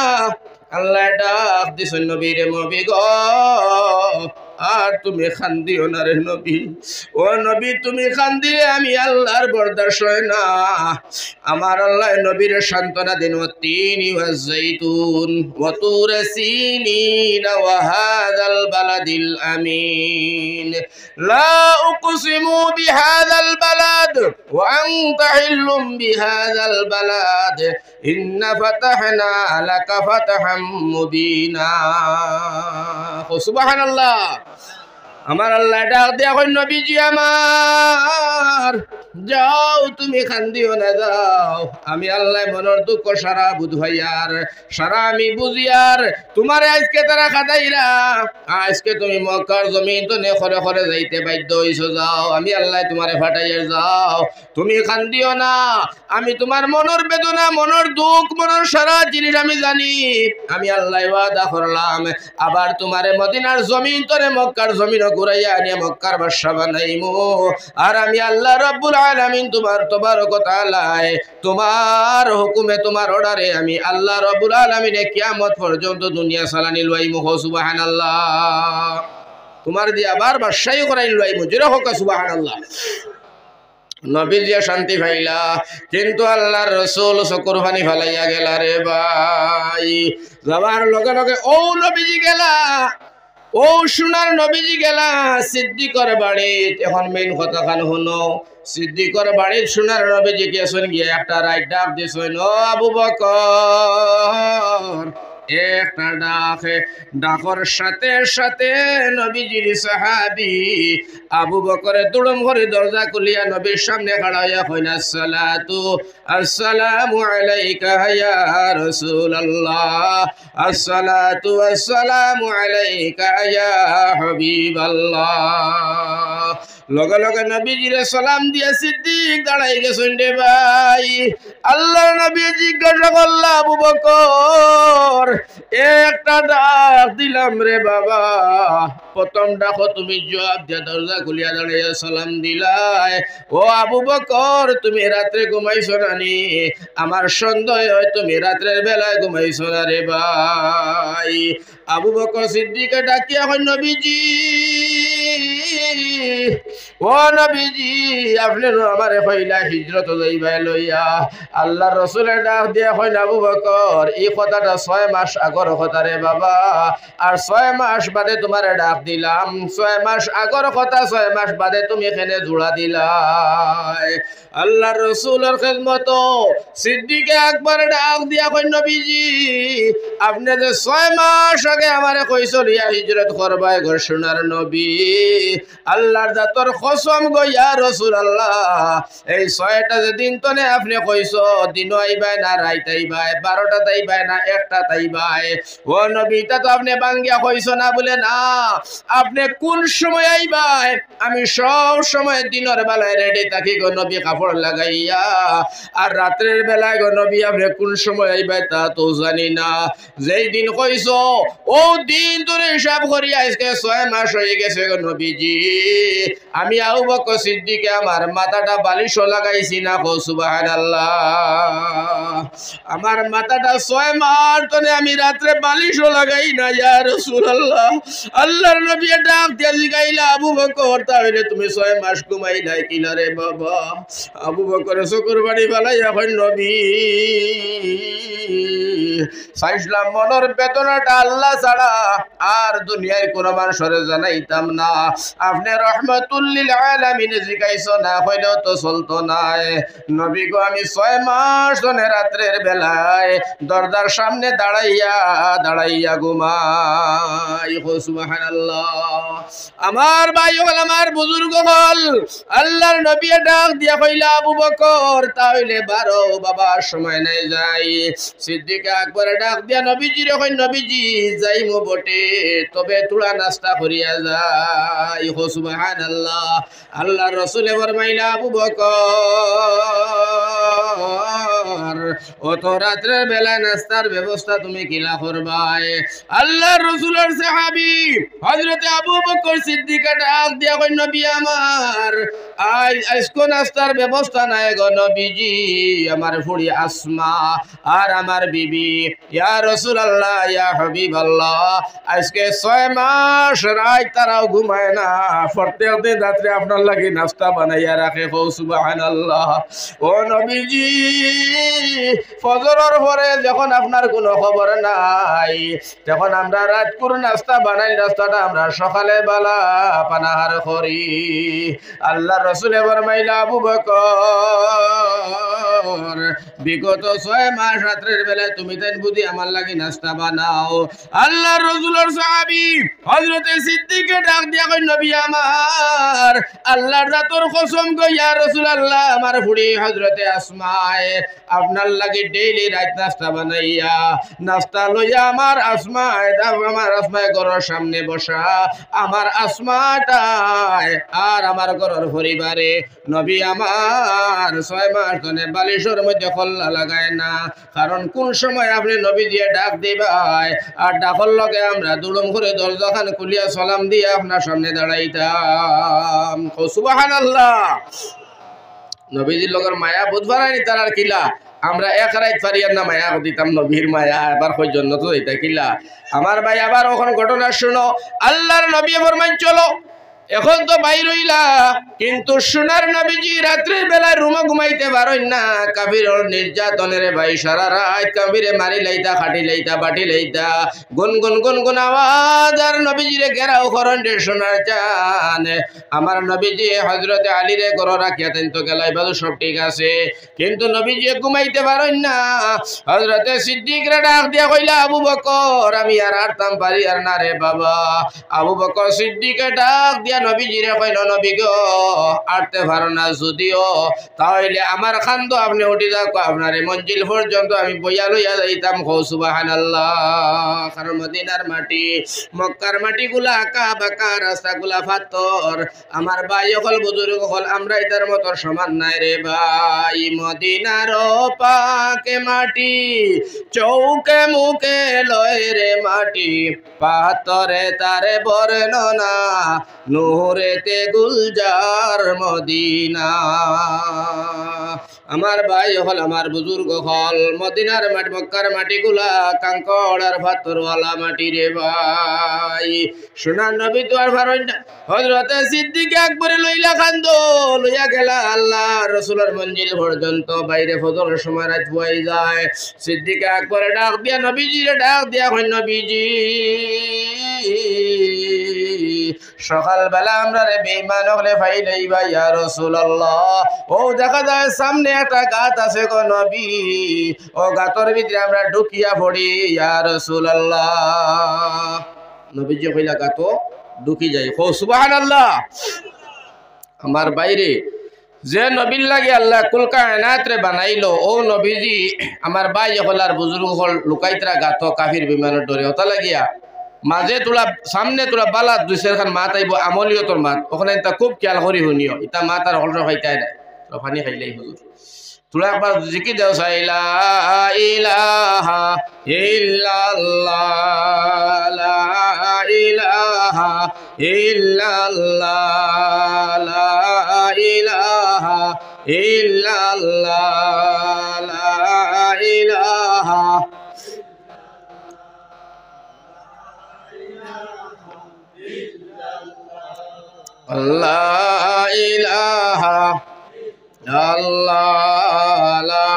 আল্লাহ ডাক দিছেন নবীরে নবী গো, আর তুমি খান্দিও না রে নবী, ও নবী তুমি খান্দিলে আমি আল্লাহর বরদাস্ত হয় না। আমার আল্লাহ নবীর সান্ত্বনা দিন, ওয়াতিনি ওয়াজ্জাইতুন ওয়া তুর সিনিন ওয়া হাযাল বালাদিল আমিন, লা উকসিমু বিহাযাল বালাদ ওয়া আনতা হিল্লুম বিহাযাল বালাদ, ইন্না ফাতাহনা লাকা ফাতহাম মুবিনা। সুবহানাল্লাহ। আমার আল্লাহ ডাক দেয়া কই নবীজি আমার যাও তুমি খান্দিও না, যাও আমি আল্লাহ মনের দুঃখ সারা বুঝাইয়ার, সারা আমি বুঝিয়ার তোমার আজকে তারা খাদাইরা, আজকে তুমি মক্কার জমিন তো নে খরে খরে যাইতে বাধ্য হইছো, যাও আমি আল্লাহ তোমারে ফাটাইয়ার, যাও তুমি খান্দিও না, আমি তোমার মনের বেদনা মনের দুঃখ মনের সারা জিনিস আমি জানি। আমি আল্লাহ ওয়াদা করলাম আবার তোমারে মদিনার জমিন তোরে মক্কার জমিন ঘুরাইয়া আনিয়া মক্কার বাদশা বানাইমু। আর আমি আল্লাহ রব্বুল আলামিন তোমার তবারক ওয়া তাআলা তোমার হুকুমে তোমার অর্ডারে আমি আল্লাহ রব্বুল আলামিনে কিয়ামত পর্যন্ত দুনিয়া চালানি লইমু। সুবহানাল্লাহ। তোমার দিয়ে আবার বাদশাহী করাই লইমু, জোরে হোক সুবহানাল্লাহ। নবীজি শান্তি পাইলা, কিন্তু আল্লাহর রসুল চকুর পানি ফেলাইয়া গেলা রে ভাই। যাবার লগে লগে ও নবীজি গেলা, ও সোনার নবীজি গেলা সিদ্দিকর বাড়িত। এখন মেইন কথা খান শুনো, সিদ্দিকর বাড়ির সোনার নবীজি গেছেন গিয়ে একটা রাইট ডাক দিছেন, ও আবু বকর। একটা ডাকর সাথে সাথে নবীজির সাহাবী আবু বকরের দুড়ম ঘরে দরজা খুলিয়া নবীর সামনে খাড়াইয়া কইনা, আসসালাতু আসসালামু আলাইকা ইয়া রাসূলুল্লাহ, আসসালাতু আসসালামু আলাইকা ইয়া হাবিবাল্লাহ। লগে লগে নবীজিরে সালাম দিয়া সিদ্দিক দাঁড়াই গেছেন রে ভাই। আল্লাহর নবী জিজ্ঞাসা করলা, আবু বকর একটা ডাক দিলাম রে বাবা, প্রথম ডাকো তুমি জবাব দিয়া দরজা খুলিয়া দাঁড়াইয়া সালাম দিলাই। ও আবু বকর তুমি রাত্রে ঘুমাইছো নানি? আমার সন্দেহ হয় তুমি রাত্রের বেলায় ঘুমাইছো না রে ভাই। আবু বকর সিদ্দিকে ডাকিয়া কই, নবীজি ও নবীজি আপনি আমারে কইলা হিজরত যাইবা লইয়া। আল্লাহর রাসূলের ডাক দিয়া কইন, আবু বকর এই কথাটা 6 মাস আগর কথা রে বাবা, আর 6 মাস বাদে তোমারে ডাক দিলাম। 6 মাস আগর কথা, 6 মাস বাদে তুমি এখানে জোড়া দিলাই। আল্লাহর রাসূলের খিদমত সিদ্দিকে আকবর ডাক দিয়া কইন, নবীজি আপনি যে 6 মাস আগে আমারে কইছো লিয়া হিজরত করবাই ঘর সোনার নবী, আল্লাহর জাতর কসম গো ইয়া রাসূলুল্লাহ এই 6টা দিন তনে আপনি কইছো দিন আইবাই না রাত আইবাই 12টা তাইবাই না 1টা তাইবাই ও নবী তা তো আপনি বাঙ্গিয়া কইছো না বলে না আপনি কোন সময় আইবাই আমি সব সময় দিনের বেলায় রেডি থাকি গো নবী কাপড় লাগাইয়া আর রাতের বেলায় গো নবী আপনি কোন সময় আইবাই তা তো জানি না যেই দিন কইছো ও দিন ধরে হিসাব করি আজকে 6 মাস হয়ে গেছে গো নবীজি আমি আবু বকর সিদ্দিকে আমার মাথাটা বালিশও লাগাইছি না গো সুবহানাল্লাহ আমার মাথাটা 6 মাস ধরে আমি রাতে বালিশও লাগাই না ইয়া রাসূলুল্লাহ আল্লাহর নবী ডাক দিয়া জিগাইলা আবু বকর তাহলে তুমি 6 মাস ঘুমাই নাই কিনা রে বাবা আবু বকর চকুর বাড়ি বালাই এখন নবী সাইসলাম মনের বেদনাটা আল্লাহ ছাড়া আর দুনিয়ার কোনো মানুষের জানাইতাম না আপনি রহমাতুল লিল আলামিন জিগাইছো না হইলেও তো চলতো না নবী গো আমি 6 মাস ধরে রাতের বেলায় দরজার সামনে দাঁড়াইয়া ঘুমাই সুবহানাল্লাহ আমার ভাই হল আমার বুজুর্গ হল আল্লাহর নবী ডাক দিয়া কইলা আবু বকর তাহলে বারো বাবা সময় নাই যাই সিদ্দিক আকবর ডাক দিয়া নবীজি রে কই নবীজি যাইমু বটে তবে তুলা নাস্তা করিয়া যাই সুবহানাল্লাহ আল্লাহর রাসূলে ফরমাইলা আবু বকর ও তো রাতের বেলা নাস্তার ব্যবস্থা তুমি কিলা করবাই আল্লাহর রাসূলের সাহাবী হযরত আবু বকর সিদ্দিক ডাক দিয়া কই নবী আমার আজকে নাস্তার ব্যবস্থা নাই গো নবীজি আমার ফুড়ি আসমা আর আমার বিবি ইয়া রাসূলুল্লাহ ইয়া হাবিবাল্লাহ আজকে 6 মাস রাত তারাও ঘুমায় না প্রত্যেক দিন রাতে আপনার লাগি নাস্তা বানাইয়া রাখে গো সুবহানাল্লাহ ও নবীজি ফজরের পরে যখন আপনার কোনো খবর নাই তখন আমরা রাত করে নাস্তা বানাই নাস্তাটা আমরা সকালে বেলা পানাহার করি আল্লাহর রাসূলে ফরমাইলা আবু বকর বিগত 6 মাস রাতের বেলায় তুমি দেন বুঝি আমার লাগি নাস্তা বানাও আল্লাহর রাসূলের সাহাবী হযরতে সিদ্দিকে ডাক দিয়া কই নবী আমার আল্লাহর জাতর কসম গো ইয়া রাসূলুল্লাহ আমার ফুড়ি হযরতে আসমায়ে আপনার লাগি ডেইলি রাত নাস্তা বানাইয়া নাস্তা লইয়া আমার আসমায়ে ঘরের সামনে বসা আমার আসমাটায় আর আমার ঘরের পরিবারে নবী আমার 6 মাস ধরে বালিশের মধ্যে কল্লা লাগায় না কারণ কোন সময় আপনি নবী দিয়ে ডাক দিবাই আর ডাকর লগে আমরা দুলম করে দরজাখান খুলিয়া সালাম দিয়ে আপনার সামনে দাঁড়াইতাম সুবহানাল্লাহ নবীজির লগের মায়া বুধবার আনি তার আর কিলা আমরা এক রাত পারিয়ার না মায়া দিতাম নবীর মায়া এবার কই জন্য তো এটা কিলা আমার ভাই আবার ওখান ঘটনা শুনো আল্লাহর নবী ফরমান চলো এখন তো বাইর হইলা কিন্তু সোনার নবীজি রাত্রির বেলা রুমে ঘুমাইতে পারেন না কাফির নির্যাতনের ভাই সারা রাত কাফিরে মারি লাইতা খাটি লাইতা বাটি লাইতা গুন আওয়াজ আর নবীজিরে ঘেরাও করেন রে সোনার চান আমার নবীজি হযরতে আলীরে ঘর রাখিয়া তেন তো গেলাই বাজু সব ঠিক আছে কিন্তু নবীজি ঘুমাইতে পারেন না হযরতে সিদ্দিক রে ডাক দিয়া কইলা আবু বকর আমি আর আরতাম পারি আর না রে বাবা আবু বকর সিদ্দিকে ডাক দিয়া নবীজিরে কইল নবী গো আরতে পারো না যদিও তাহলে আমার খান্দ আপনি উঠি যাক আপনার মঞ্জিল পর্যন্ত আমি বইয়া লইয়া যাইতাম গো সুবহানাল্লাহ কারণ মদিনার মাটি মক্কার মাটিগুলা আঁকা বাঁকা রাস্তাগুলা পাথর আমার ভাই হল বুজুর্গ হল আমরা এটার মতো সমান নাই রে ভাই মদিনার পাকে মাটি চৌকে মুখে লয় রে মাটি পাথরে তারে বর্ণনা নূরেতে গুলজার মদিনা আমার ভাই হল আমার বুজুর্গ হল মদিনার মাটি মক্কার মাটিগুলা কাঙ্কড় আর পাথরওয়ালা মাটি রে ভাই সোনার নবী তো আর পারেন না হযরতে সিদ্দিক আকবর লইলা খান্দ লইয়া গেলা আল্লাহ রাসূলের মঞ্জিল পর্যন্ত বাইরে ফজরের সময় রাত হয়ে যায় সিদ্দিক আকবর ডাক দিয়া নবীজিরে ডাক দিয়া কই নবীজি সকালবেলা আমরা রে বেঈমান হলে ফাইলাইবা ইয়া রাসূলুল্লাহ ও দেখা যায় সামনে একটা গাত আছে গো নবী ও গাতর ভিতরে আমরা ঢুকিয়া পড়ি ইয়া রাসূলুল্লাহ নবীজি কইলা গাতো ঢুকি যাই। ও সুবহানাল্লাহ। আমার বাইরে যে নবীর লাগে আল্লাহ কুল কায়নাত রে বানাইলো, ও নবীজি আমার ভাই হলার বুজুর্গ হল লুকাইতরা গাত কাফির বিমানের ডরে হতা লাগিয়া মাঝে তোলা সামনে তোলা বালাত দুইশের খান মাত আইব আমলিয়তর মাত, ওখানে তা খুব খেয়াল করি শুনিও, ইতা মাত আর হল খাইতাই নাই, পানি খাইলেই হুজুর। তোরা একবার জিকির দেও, লা ইলাহা ইল্লাল্লাহ, লা ইলাহা ইল্লাল্লাহ, লা ইলাহা ইল্লাল্লাহ, লা ইলাহা। লা ইলাহা আল্লাহ, লা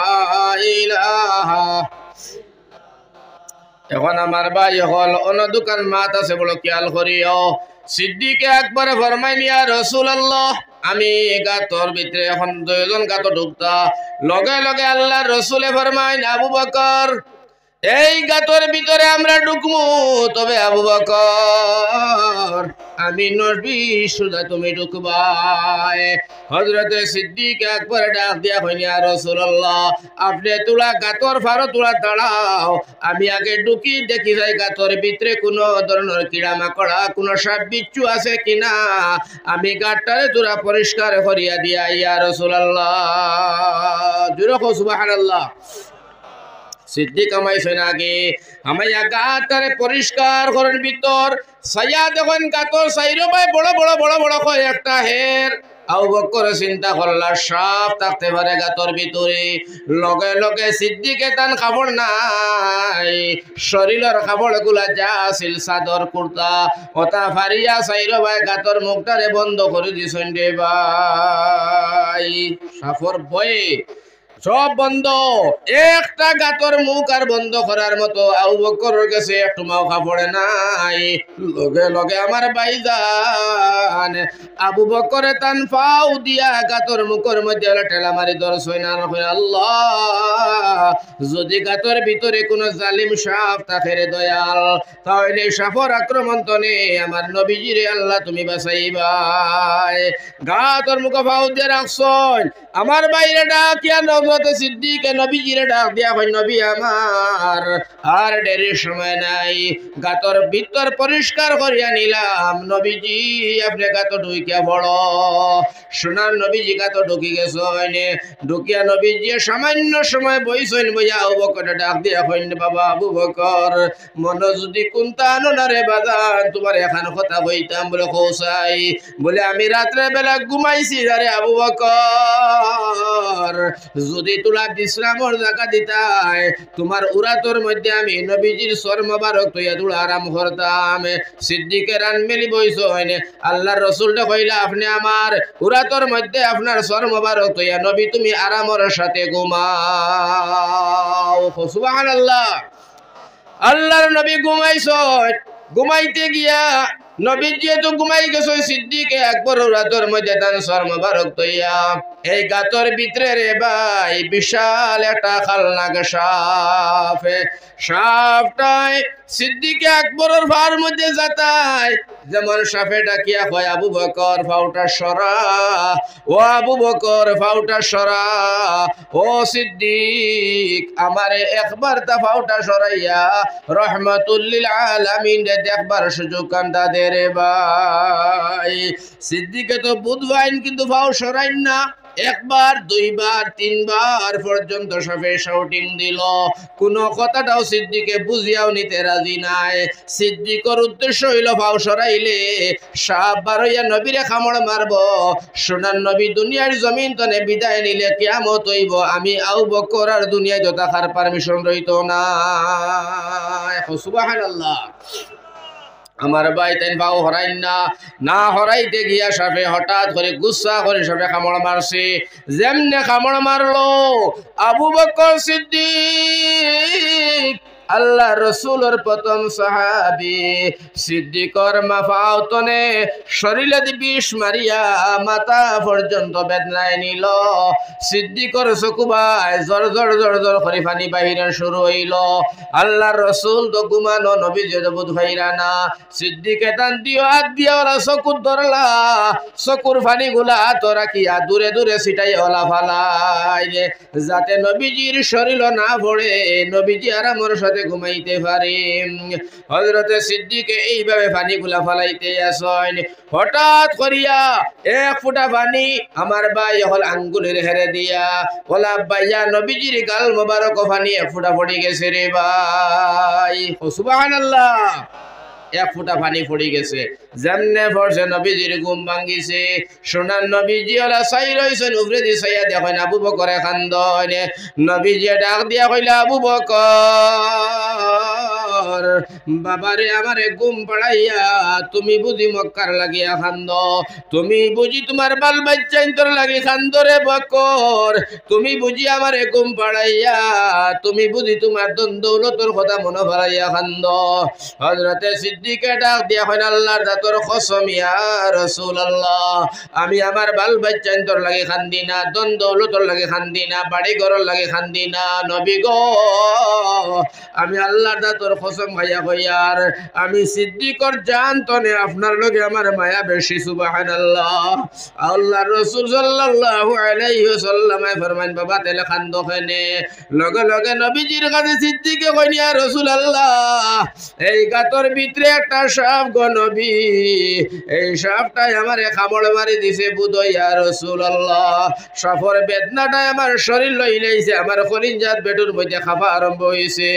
ইলাহা। এখন আমার ভাই হল অন্য দোকান মাত আছে বড় খেয়াল করিও। সিদ্দিকে একবারে ফরমাই নিয়া রাসূলুল্লাহ আমি গাতর ভিতরে এখন দুইজন গাত ঢুকতা, লগে লগে আল্লাহর রাসূলে ফরমাইন আবু বকর এই গাতর ভিতরে আমরা ঢুকমু, তবে আবু বকর আমি নবী সুদা তুমি ঢুকবাই। হযরতে সিদ্দিক একবার ডাক দিয়া কইনি ইয়া রাসূলুল্লাহ আপনি তোলা গাতর ফারো তোলা দাঁড়াও, আমি আগে ঢুকি দেখি যাই গাতর ভিতরে কোনো ধরনের কিড়া মাকড়া কোনো সাপ বিচ্ছু আছে কিনা, আমি গাতটারে তোরা পরিষ্কার করিয়া দিয়া ইয়া রাসূলুল্লাহ। জোরে কও সুবহানাল্লাহ। সিদ্দিক আমাইছেন আগে আমাইয়া গাতরে পরিষ্কার করেন, ভিতর সাইয়া দেখেন গাতর সাইরো ভাই বড় বড় বড় বড় কয় একটা হের। আবু বকর চিন্তা করলা সাপ থাকতে পারে গাতর ভিতরে, লগে লগে সিদ্দিকে তান কাপড় নাই, শরীরের কাপড় গুলা যা আছিল চাদর কুর্তা ওটা ফারিয়া সাইরো ভাই গাতর মুখটারে বন্ধ করে দিছেন রে ভাই। সাফর ভয়ে সব বন্ধ, একটা গাতর মুখ আর বন্ধ করার মতো আবু বকরের কাছে একটু মাওকা পড়ে নাই। লগে লগে আমার ভাইজান আবু বকরে তান পাও দিয়া গাতর মুখের মধ্যে ঠেলা মারি ধরছই না, আল্লাহ যদি গাতর ভিতরে কোনো জালিম সাপ থাকে রে দয়াল, তাহলে সাপর আক্রমণ তনে আমার নবীজিরে আল্লাহ তুমি বাঁচাইবাই। গাতর মুখে পাও দিয়ে রাখছই, আমার বাইরে ডাকিয়া হযরতে সিদ্দিক নবীজিরে ডাক দিয়া কই নবী আমার আর দেরির সময় নাই, গাতর ভিতর পরিষ্কার করিয়া নিলাম, নবীজি আপনি গাত ঢুকিয়া বড়। সোনার নবীজি গাত ঢুকি গেছেন, ঢুকিয়া নবীজি সামান্য সময় বইছেন, বইয়া আবু বকরে ডাক দিয়া কইন বাবা আবু বকর মন যদি কোনটা আননারে বাজান তোমার এখন কথা কইতাম বলে কৌসাই, বলে আমি রাত্রে বেলা ঘুমাইছি আরে আবু বকর যদি তোলা বিশ্রামর জায়গা দিতাই তোমার উরাতর মধ্যে আমি নবীজির সর মোবারক তৈয়া তুলা আরাম করতাম। সিদ্দিকের রান মেলি বইছ হয়নি, আল্লাহর রসুলটা কইলা আপনি আমার উরাতর মধ্যে আপনার সর মোবারক তৈয়া নবী তুমি আরামর সাথে ঘুমাও। সুবহানাল্লাহ। আল্লাহর নবী ঘুমাইছ, ঘুমাইতে গিয়া নবী যেহেতু ঘুমাই গেছে সিদ্দিকে একবার রাতের মধ্যে তান সর মোবারক তৈয়া এই গাতর ভিতরে রে ভাই বিশাল একটা খালনাক সাপ, সাপটাই সিদ্দিকে আকবরের ভার মধ্যে যাতায়, যেমন সাপে ডাকিয়া কয় আবু বকর ফাউটা সরা, ও আবু বকর ফাউটা সরা, ও সিদ্দিক আমারে একবার তা ফাউটা সরাইয়া রহমাতুল লিল আলামিন দেখবার সুযোগ কান্দা দে রে ভাই। সিদ্দিকে তো বুধবাইন কিন্তু ফাউ সরাইন না, একবার দুইবার তিনবার পর্যন্ত সাপে শাউটিং দিল, কোন কথাটাও সিদ্দিকে বুঝিয়াও নিতে রাজি নাই। সিদ্দিকর উদ্দেশ্য হইল ফাও সরাইলে সাপ বারইয়া নবীরে কামড় মারব, সোনার নবী দুনিয়ার জমিন তনে বিদায় নিলে কিয়ামত হইব, আমি আবু বকর আর দুনিয়ায় যত থাকার পারমিশন রইত না। সুবহানাল্লাহ। আমার ভাই তাই পাও হরাইন না, না হরাইতে গিয়া সাপে হঠাৎ করে গুসা করে সাপে কামড় মারছে, যেমনে কামড় মারলো আবু বকর সিদ্দিক আল্লাহ রসুলের প্রথম সাহাবী সিদ্দিকর মাফাওতনে শরীরে বিষ মারিয়া মাথা পর্যন্ত বেদনায় নিল। সিদ্দিকর চকুবাই জর জর জর জর করে পানি বাহিরে শুরু হইল। আল্লাহর রসুল তো ঘুমানো, নবীজি বুধ ভাইরা না। সিদ্দিকে টান দিও হাত দিয়া ওরা চকুর ধরলা, চকুর পানি গুলা তোরা কিয়া দূরে দূরে ছিটাই ওলা ফালাই রে, যাতে নবীজির শরীর না পড়ে, নবীজি আরামের সাথে ঘুমাইতে পারে। হযরতে সিদ্দিকে এইভাবে পানি গুলা ফালাইতে আসেন, হঠাৎ করিয়া এক ফুটা পানি আমার ভাই হল আঙ্গুলের হেরে দিয়া ওলা বাইয়া নবীজির গাল মোবারক পানি এক ফুটা পড়ে গেছে রে ভাই। সুবহানাল্লাহ। এক ফুটা পানি পড়ে গেছে। যেমনে পড়ছে নবীজির ঘুম ভাঙ্গিছে। সোনার নবীজি ওলা চাই রইছেন, উপরে দি চাইয়া দেখেন আবু বকরে খান্দন। নবীজি ডাক দিয়া কইলা, আবু বকর বাবারে আমারে ঘুম পাড়াইয়া তুমি বুঝি মক্কার লাগিয়া খান্দ, তুমি বুঝি তোমার বাল বাচ্চা ইন্তর লাগি খান্দ রে বকর, তুমি বুঝি আমারে ঘুম পাড়াইয়া, তুমি বুঝি তোমার দন দৌলতর কথা মনে পাড়াইয়া খান্দ। হযরতে সিদ্দিকে ডাক দিয়া কইন, আল্লাহর জাতর কসম ইয়া রাসূলুল্লাহ, আমি আমার বাল বাচ্চা ইন্তর লাগি খান্দি না, দন দৌলতর লাগি খান্দি না, বাড়ি ঘরের লাগি খান্দি না। নবী গো, আমি আল্লাহর জাতর কসম খাইয়া কইয়ার আমি সিদ্দিকর জান তনে আপনার লগে আমার মায়া বেশি। সুবহানাল্লাহ। আল্লাহর রাসূল সাল্লাল্লাহু আলাইহি ওয়াসাল্লাম ফরমান, বাবা তেলে খান্দ খানে। লগে লগে নবীজির কাছে সিদ্দিকে কইন, ইয়া রাসূলুল্লাহ, এই গাতর ভিতরে একটা সাপ গো নবী, এই সাপটাই আমারে কামড় মারি দিছে বুঝো ইয়া রাসূলুল্লাহ, সাপের বেদনাটাই আমার শরীর লইলাইছে, আমার কলিজাত বেটুর মধ্যে খাফা আরম্ভ হইছে।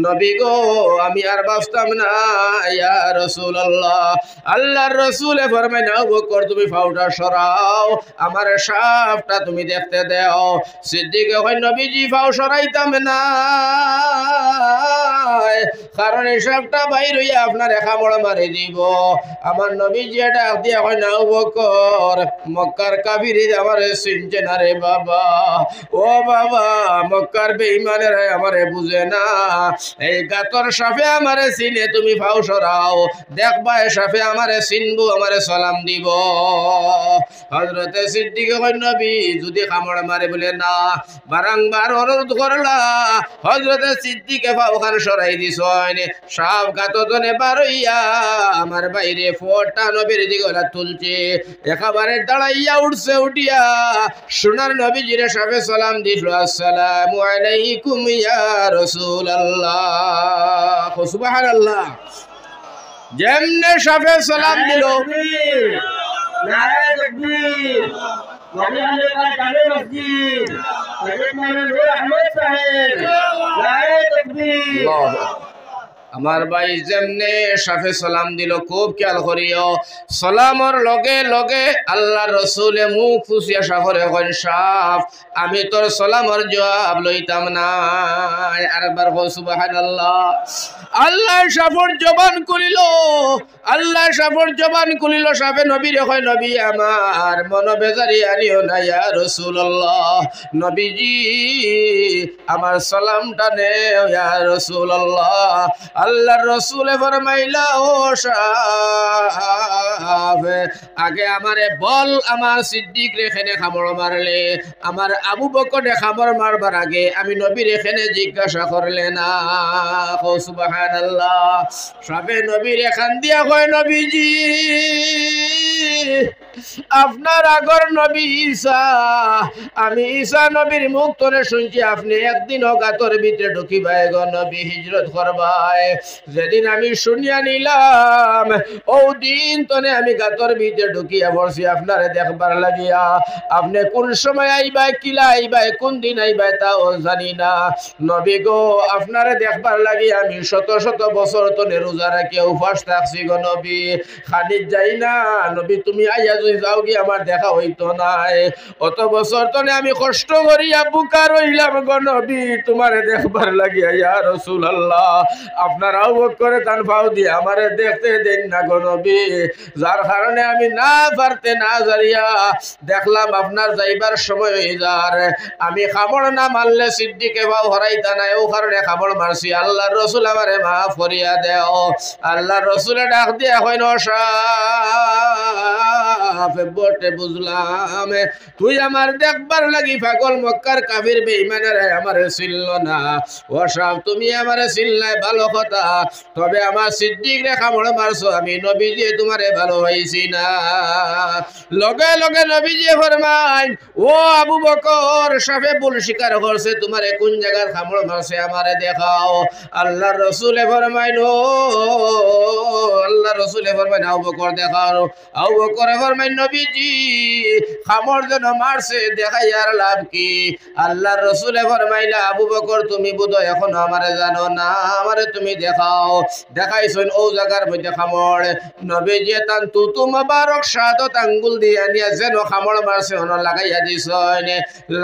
নবী গো, আমি আর বাঁচতাম না ইয়া রাসূলুল্লাহ। আল্লাহর রাসূলে ফরমায়, আবু বকর তুমি ফাউটা সরাও, আমার সাপটা তুমি দেখতে দাও। সিদ্দিকে কয়, নবীজি ফাউ সরাইতাম না, কারণ এই সাপটা বাইর হইয়া আপনার কামড় মারি দিব। আমার নবীজি ডাক দিয়া কয়, না আবু বকর, মক্কার কাফির আমারে চিনছে না রে বাবা, ও বাবা, মক্কার বেঈমানেরা আমারে বুঝে না, এই গাতর সাপে আমারে চিনে, তুমি ফাও সরাও, দেখবা এ সাপে আমারে চিনবো, আমারে সালাম দিব। হযরতে সিদ্দিকে কয়, নবী যদি কামড় মারে বলে না, বারংবার অনুরোধ করলা। হযরতে সিদ্দিকে ফাও খান সরাই দিছেন, সাপ গাতনে বারইয়া আমার বাইরে ফোটা নবীর দিকে ওলা তুলছে, একেবারে দাঁড়াইয়া উঠছে, উঠিয়া সোনার নবীজিরে সাপে সালাম দিল, আসসালামু আলাইকুম ইয়া রাসূলুল্লাহ। সুবহানাল্লাহ। যেমনে সাপে সালাম দিল, নারায়ে তাকবীর, নবী আলাইহিস কানে মসজিদ, হযরত মাওলানা আহমদ সাহেব, নারায়ে তাকবীর। আমার ভাই যেমনে সাফে সালাম দিল, খুব খেয়াল করিও, সালামর লগে লগে আল্লাহ রসুলে মুখ ফুসিয়া সাফরে কইন, সাফ আমি তোর সালামর জবাব লইতাম না। আরেকবার কও সুবহানাল্লাহ। আল্লাহ সাফর জবান করিল, আল্লাহ সাফর জবান করিল, সাফে নবীরে কয়, নবী আমার মন বেজারি আনিও না ইয়া রাসূলুল্লাহ, নবীজি আমার সালামটা নেও ইয়া রাসূলুল্লাহ। আল্লাহর রাসূলে ফরমাইলা, ও সাফ, আগে আমারে বল, আমার সিদ্দিক রেখানে খামড় মারলে, আমার আবু বকর খামড় মারবার আগে আমি নবীর এখানে জিজ্ঞাসা করলে না। সুবহানাল্লাহ। সাফে নবীর এখান দিয়া কয়, নবীজি আপনার আগর নবী ঈসা, আমি ঈসা নবীর মুখ তোরে শুনছি আপনি একদিন গাতর ভিতরে ঢুকিবাই গো নবী, হিজরত করবাই। যেদিন আমি শুনিয়া নিলাম, ও দিন তনে আমি গাতর ভিতরে ঢুকিয়া পড়ছি আপনারে দেখবার লাগিয়া। আপনি কোন সময় আইবাই, কিলা আইবাই, কোন দিন আইবাই তাও জানি না। নবী গো, আপনারে দেখবার লাগিয়া আমি শত শত বছর তনে রোজা রাখিয়া উপাস থাকছি গো নবী, খানিক যাই না। নবী তুমি আইয়া যদি যাও কি আমার দেখা হইতো নাই, অত বছর তনে আমি কষ্ট করিয়া বুকা রইলাম গো নবী তোমারে দেখবার লাগিয়া ইয়া রাসূলুল্লাহ। আপনারাও ভোগ করে তান পাও দিয়ে আমারে দেখতে দেন না গো নবী, যার কারণে আমি না পারতে না জারিয়া দেখলাম আপনার যাইবার সময় হয়ে যার, আমি খাবড় না মারলে সিদ্দিকে বাউ হরাইতা নাই, ও কারণে খাবড় মারছি। আল্লাহর রসুল আমারে মাফ করিয়া দেও। আল্লাহর রসুলে ডাক দিয়া হয় বটে বুঝলাম তুই আমার দেখবার লাগি পাগল মক্কার কাফির বেঈমানের আমারে চিনল না। ও সাহেব তুমি আমারে চিনলাই ভালো কথা, তবে আমার সিদ্দিক রে কামড় মারছো, আমি নবীজি তোমারে ভালো হইছি না। লগে লগে নবীজি ফরমাইন, ও আবু বকর সাফে ভুল স্বীকার করছে, তোমারে কোন জায়গার কামড় মারছে আমারে দেখাও। আল্লাহর রসুলে ফরমাইন, ও আল্লাহ রসুলে ফরমাইন আবু বকর দেখাও। আবু বকর ফরমাইন, নবীজি কামড় যেন মারছে দেখাই আর লাভ কি? আল্লাহর রসুলে ফরমাইলা, আবু বকর তুমি বোধহয় এখনো আমারে জানো না, আমারে তুমি দেখাও। দেখাইছেন ও জায়গার মধ্যে কামড়, নবীজি তান তুতু মোবারক সাদত আঙ্গুল দিয়া নিয়া যেন কামড় মারছে হন লাগাইয়া দিছেন।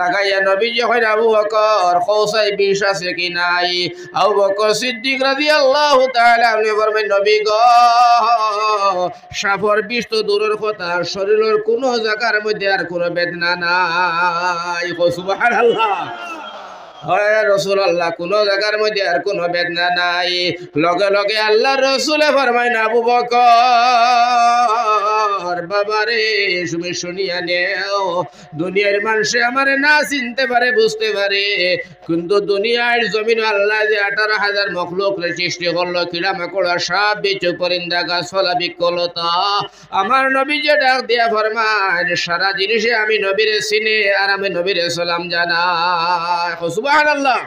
লাগাইয়া নবীজি কইরা, আবু বকর কৌসাই বিষ আছে কি নাই? আবু বকর সিদ্দিক রাদিয়াল্লাহু তাআলা আনহু ফরমায়, নবী গো সাপর বিষ তো দূরের কথা, শরীরের কোনো জায়গার মধ্যে আর কোনো বেদনা নাই। সুবহানাল্লাহ। হয় রাসূলুল্লাহ, কোন জায়গার মধ্যে আর কোনো বেদনা নাই। লগে লগে আল্লাহ রসুলে ফরমায়, আবু বকর বাবারে তুমি শুনিয়া নেও, দুনিয়ার মানুষে আমারে না চিনতে পারে বুঝতে পারে, কিন্তু দুনিয়ার জমিন আল্লাহ যে 18,000 মখলুক সৃষ্টি করলো, কিড়া মাকড়া সাপ বিচ্ছু পরিন্দা গাছপালা বৃক্ষলতা, আমার নবী যে ডাক দিয়া ফরমায় সারা জিনিসে আমি নবীরে চিনি আর আমি নবীরে সালাম জানাই। সুবহানাল্লাহ।